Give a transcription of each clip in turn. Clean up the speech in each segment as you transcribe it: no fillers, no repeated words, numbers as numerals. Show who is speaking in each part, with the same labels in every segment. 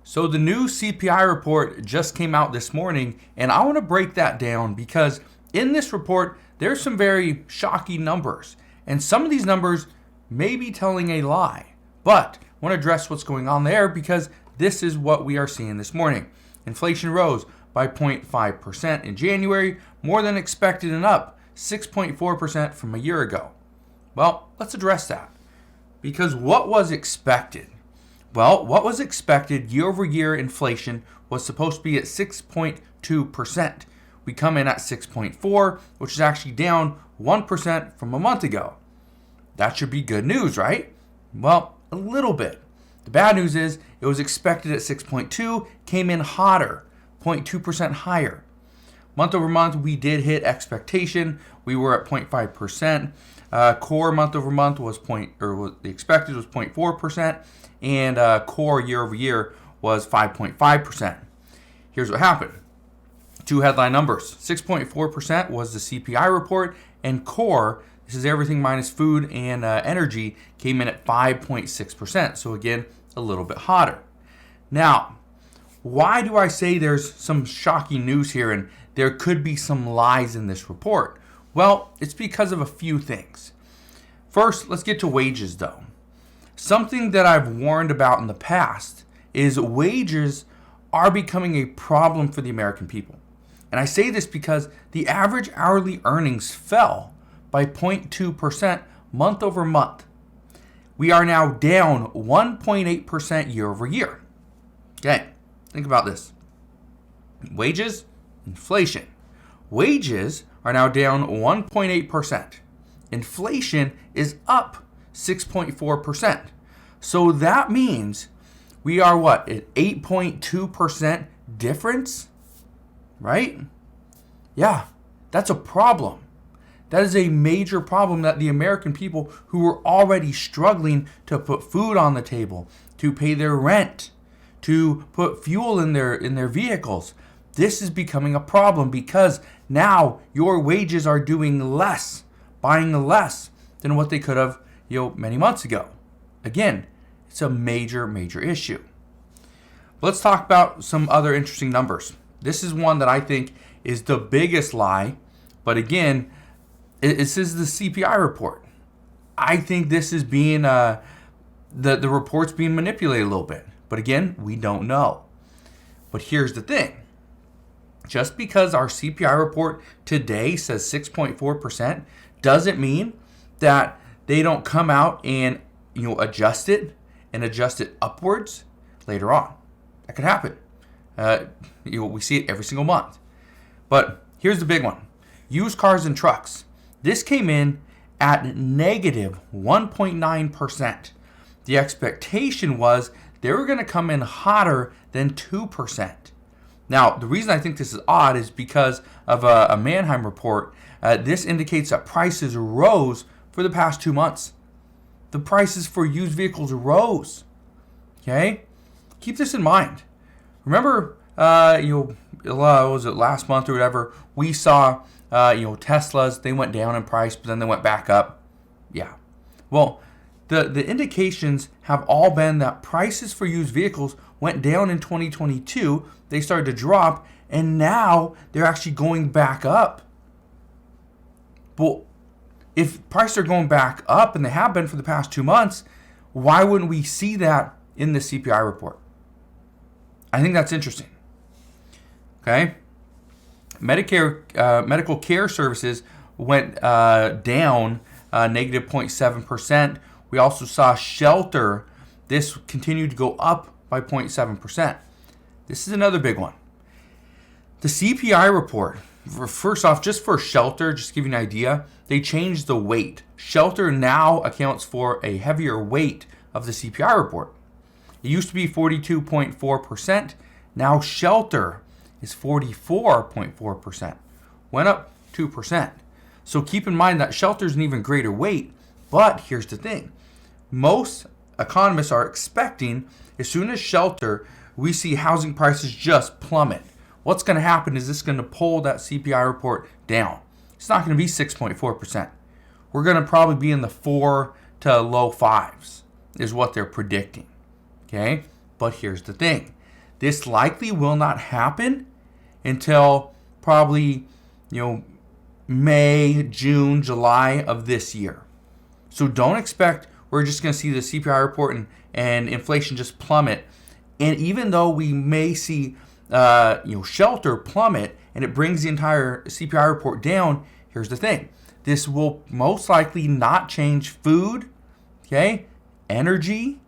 Speaker 1: So the new CPI report just came out this morning, and I want to break that down because in this report, there's some very shocking numbers. And some of these numbers may be telling a lie. But I want to address what's going on there because this is what we are seeing this morning. Inflation rose by 0.5% in January, more than expected and up 6.4% from a year ago. Well, let's address that. Because what was expected? Well, what was expected year-over-year inflation was supposed to be at 6.2%. We come in at 6.4, which is actually down 1% from a month ago. That should be good news, right? Well, a little bit. The bad news is it was expected at 6.2, came in hotter, 0.2% higher. Month over month, we did hit expectation. We were at 0.5%. Core month over month was the expected was 0.4%, and core year over year was 5.5%. Here's what happened. Two headline numbers. 6.4% was the CPI report, and core, this is everything minus food and energy, came in at 5.6%. So again, a little bit hotter. Now, why do I say there's some shocking news here and there could be some lies in this report? Well, it's because of a few things. First, let's get to wages though. Something that I've warned about in the past is wages are becoming a problem for the American people. And I say this because the average hourly earnings fell by 0.2% month over month. We are now down 1.8% year over year. Okay, think about this. Wages, inflation. Wages are now down 1.8%. Inflation is up 6.4%. So that means we are what? At 8.2% difference? Right? Yeah, that's a problem. That is a major problem that the American people who were already struggling to put food on the table, to pay their rent, to put fuel in their vehicles. This is becoming a problem because now your wages are doing less, buying less than what they could have, many months ago. Again, it's a major issue. Let's talk about some other interesting numbers. This is one that I think is the biggest lie, but again, this is the CPI report. I think this is being the report's being manipulated a little bit, but again, we don't know. But here's the thing. Just because our CPI report today says 6.4% doesn't mean that they don't come out and adjust it upwards later on. That could happen. We see it every single month. But here's the big one. Used cars and trucks. This came in at negative 1.9%. The expectation was they were going to come in hotter than 2%. Now, the reason I think this is odd is because of a Manheim report. This indicates that prices rose for the past 2 months. The prices for used vehicles rose. Okay? Keep this in mind. Remember, was it last month or whatever, we saw, Teslas, they went down in price, but then they went back up. Yeah. Well, the indications have all been that prices for used vehicles went down in 2022. They started to drop, and now they're actually going back up. Well, if prices are going back up, and they have been for the past 2 months, why wouldn't we see that in the CPI report? I think that's interesting. Okay? Medical care services went down negative 0.7%. We also saw shelter. This continued to go up by 0.7%. This is another big one. The CPI report, first off, just for shelter, just to give you an idea, they changed the weight. Shelter now accounts for a heavier weight of the CPI report. It used to be 42.4%. Now shelter is 44.4%. Went up 2%. So keep in mind that shelter is an even greater weight. But here's the thing. Most economists are expecting as soon as shelter, we see housing prices just plummet. What's going to happen is this going to pull that CPI report down. It's not going to be 6.4%. We're going to probably be in the 4 to low 5s is what they're predicting. Okay? But here's the thing. This likely will not happen until probably, May, June, July of this year. So don't expect we're just going to see the CPI report and inflation just plummet. And even though we may see shelter plummet and it brings the entire CPI report down, here's the thing. This will most likely not change food, okay, energy.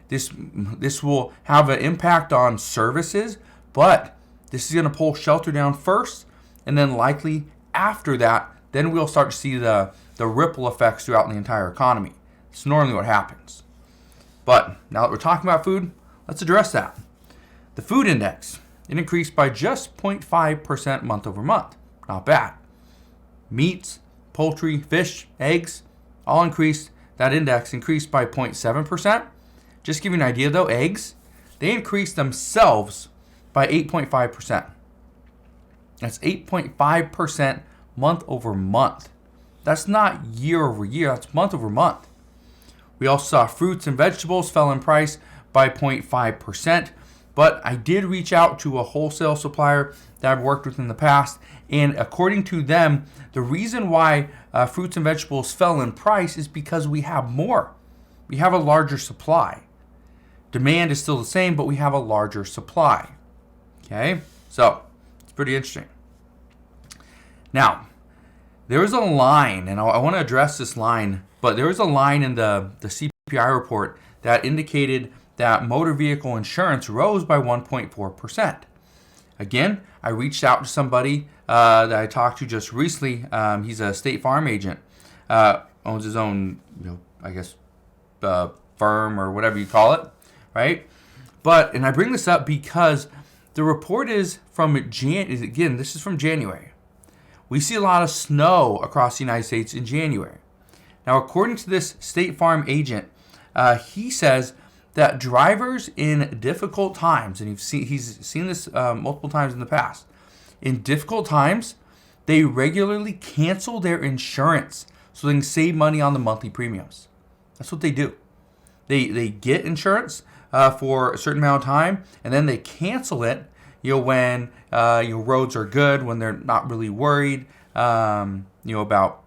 Speaker 1: This will have an impact on services, but this is going to pull shelter down first, and then likely after that, then we'll start to see the ripple effects throughout the entire economy. It's normally what happens. But now that we're talking about food, let's address that. The food index, it increased by just 0.5% month over month. Not bad. Meats, poultry, fish, eggs, all increased. That index increased by 0.7%. Just to give you an idea though, eggs, they increased themselves by 8.5%. That's 8.5% month over month. That's not year over year, that's month over month. We also saw fruits and vegetables fell in price by 0.5%, but I did reach out to a wholesale supplier that I've worked with in the past, and according to them, the reason why fruits and vegetables fell in price is because we have more. We have a larger supply. Demand is still the same, but we have a larger supply. Okay, so it's pretty interesting. Now, there was a line, and I want to address this line, but there was a line in the CPI report that indicated that motor vehicle insurance rose by 1.4%. Again, I reached out to somebody that I talked to just recently. He's a State Farm agent, owns his own, firm or whatever you call it, right? And I bring this up because the report is from again, this is from January. We see a lot of snow across the United States in January. Now, according to this State Farm agent, he says that drivers in difficult times, and he's seen this multiple times in the past, in difficult times, they regularly cancel their insurance so they can save money on the monthly premiums. That's what they do. They get insurance for a certain amount of time, and then they cancel it when roads are good, when they're not really worried about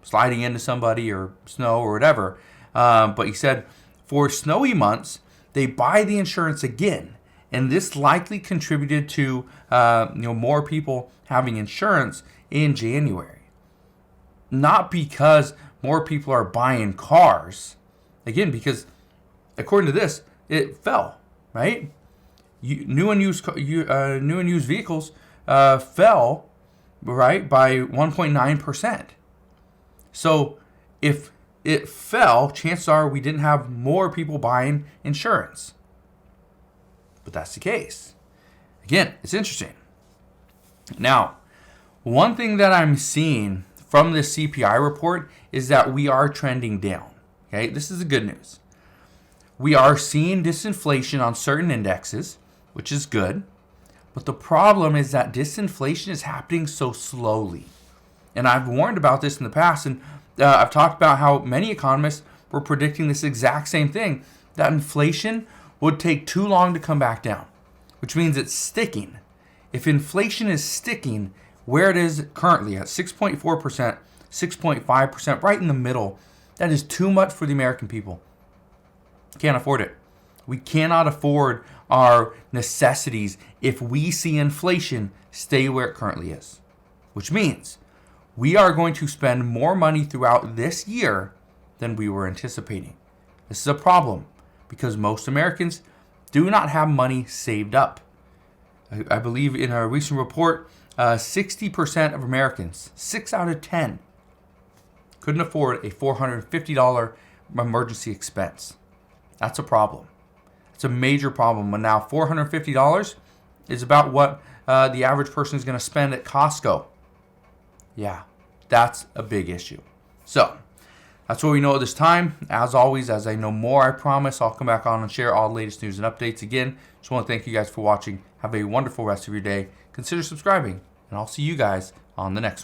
Speaker 1: sliding into somebody or snow or whatever. But he said for snowy months, they buy the insurance again. And this likely contributed to more people having insurance in January. Not because more people are buying cars. Again, because according to this, it fell, right? New and used vehicles fell, right, by 1.9%. So if it fell, chances are we didn't have more people buying insurance. But that's the case. Again, it's interesting. Now, one thing that I'm seeing from this CPI report is that we are trending down. Okay, this is the good news. We are seeing disinflation on certain indexes, which is good. But the problem is that disinflation is happening so slowly. And I've warned about this in the past, and I've talked about how many economists were predicting this exact same thing, that inflation would take too long to come back down, which means it's sticking. If inflation is sticking where it is currently at 6.4%, 6.5%, right in the middle, that is too much for the American people. Can't afford it. We cannot afford our necessities if we see inflation stay where it currently is, which means we are going to spend more money throughout this year than we were anticipating. This is a problem because most Americans do not have money saved up. I believe in a recent report, 60% of Americans, 6 out of 10, couldn't afford a $450 emergency expense. That's a problem. It's a major problem. When now $450 is about what the average person is going to spend at Costco. Yeah, that's a big issue. So that's what we know at this time. As always, as I know more, I promise I'll come back on and share all the latest news and updates. Again, just want to thank you guys for watching. Have a wonderful rest of your day. Consider subscribing, and I'll see you guys on the next one.